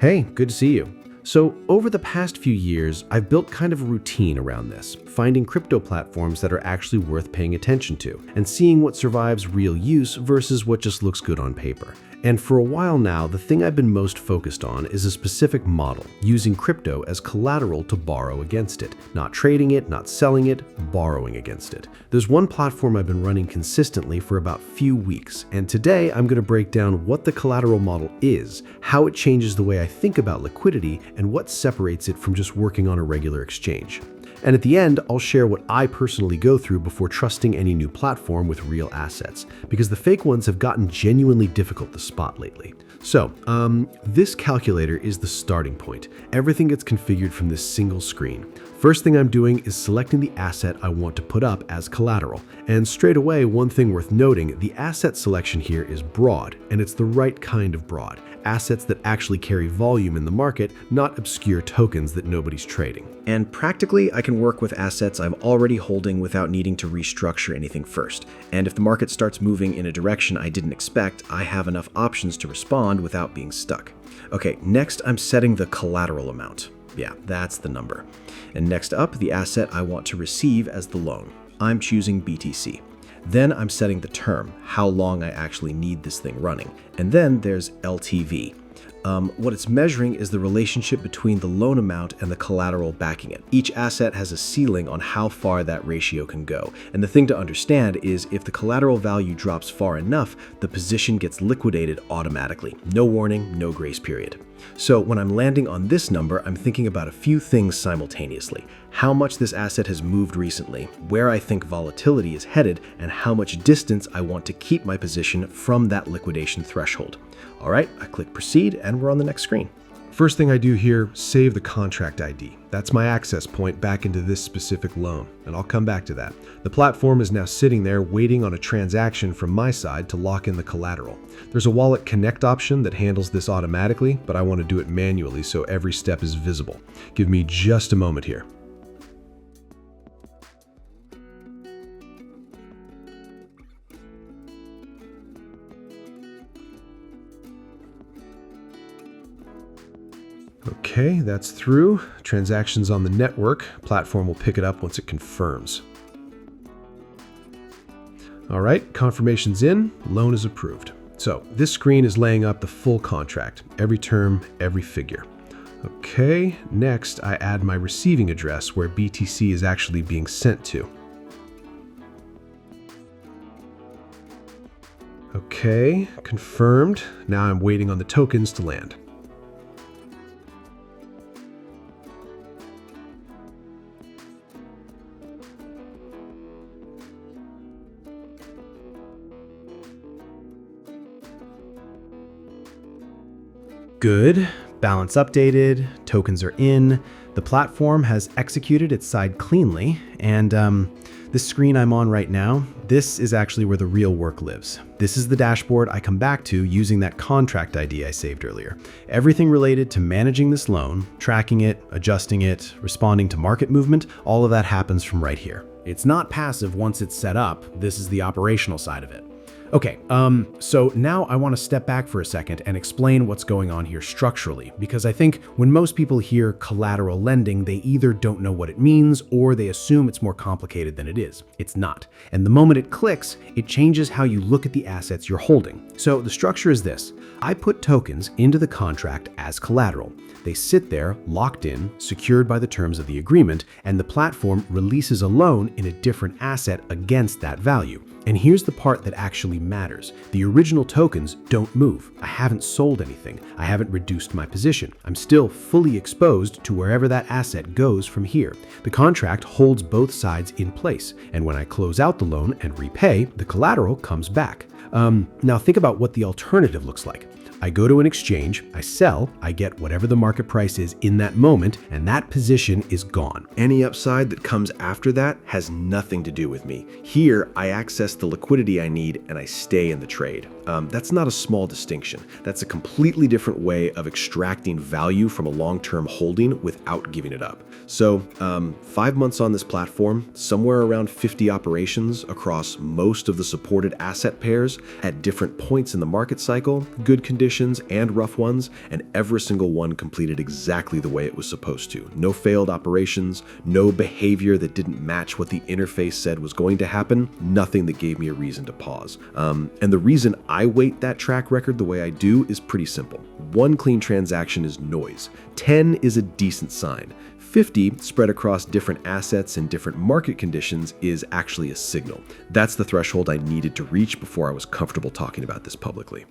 Hey, good to see you. So, over the past few years, I've built kind of a routine around this, finding crypto platforms that are actually worth paying attention to, and seeing what survives real use versus what just looks good on paper. And for a while now, the thing I've been most focused on is a specific model, using crypto as collateral to borrow against it. Not trading it, not selling it, borrowing against it. There's one platform I've been running consistently for about few weeks, and today I'm going to break down what the collateral model is, how it changes the way I think about liquidity, and what separates it from just working on a regular exchange. And at the end, I'll share what I personally go through before trusting any new platform with real assets, because the fake ones have gotten genuinely difficult to spot lately. So, this calculator is the starting point. Everything gets configured from this single screen. First thing I'm doing is selecting the asset I want to put up as collateral. And straight away, one thing worth noting, the asset selection here is broad, and it's the right kind of broad. Assets that actually carry volume in the market, not obscure tokens that nobody's trading. And practically, I can work with assets I'm already holding without needing to restructure anything first. And if the market starts moving in a direction I didn't expect, I have enough options to respond without being stuck. Okay, next I'm setting the collateral amount. Yeah, that's the number. And next up, the asset I want to receive as the loan. I'm choosing BTC. Then I'm setting the term, how long I actually need this thing running. And then there's LTV. What it's measuring is the relationship between the loan amount and the collateral backing it. Each asset has a ceiling on how far that ratio can go. And the thing to understand is if the collateral value drops far enough, the position gets liquidated automatically. No warning, no grace period. So when I'm landing on this number, I'm thinking about a few things simultaneously. How much this asset has moved recently, where I think volatility is headed, and how much distance I want to keep my position from that liquidation threshold. All right, I click proceed and we're on the next screen. First thing I do here, save the contract ID. That's my access point back into this specific loan, and I'll come back to that. The platform is now sitting there waiting on a transaction from my side to lock in the collateral. There's a wallet connect option that handles this automatically, but I want to do it manually so every step is visible. Give me just a moment here. Okay, that's through. Transactions on the network. Platform will pick it up once it confirms. All right, confirmation's in, loan is approved. So this screen is laying up the full contract, every term, every figure. Okay, next I add my receiving address where BTC is actually being sent to. Okay, confirmed. Now I'm waiting on the tokens to land. Good, balance updated, tokens are in, the platform has executed its side cleanly, and this screen I'm on right now, this is actually where the real work lives. This is the dashboard I come back to using that contract ID I saved earlier. Everything related to managing this loan, tracking it, adjusting it, responding to market movement, all of that happens from right here. It's not passive once it's set up, this is the operational side of it. Okay, so now I want to step back for a second and explain what's going on here structurally, because I think when most people hear collateral lending, they either don't know what it means or they assume it's more complicated than it is. It's not. And the moment it clicks, it changes how you look at the assets you're holding. So the structure is this. I put tokens into the contract as collateral. They sit there, locked in, secured by the terms of the agreement, and the platform releases a loan in a different asset against that value. And here's the part that actually matters. The original tokens don't move. I haven't sold anything. I haven't reduced my position. I'm still fully exposed to wherever that asset goes from here. The contract holds both sides in place, and when I close out the loan and repay, the collateral comes back. Now think about what the alternative looks like. I go to an exchange, I sell, I get whatever the market price is in that moment, and that position is gone. Any upside that comes after that has nothing to do with me. Here, I access the liquidity I need and I stay in the trade. That's not a small distinction. That's a completely different way of extracting value from a long-term holding without giving it up. So 5 months on this platform, somewhere around 50 operations across most of the supported asset pairs at different points in the market cycle, good conditions, conditions and rough ones, and every single one completed exactly the way it was supposed to. No failed operations, no behavior that didn't match what the interface said was going to happen, nothing that gave me a reason to pause. And the reason I weight that track record the way I do is pretty simple. 1 clean transaction is noise. 10 is a decent sign. 50 spread across different assets and different market conditions is actually a signal. That's the threshold I needed to reach before I was comfortable talking about this publicly.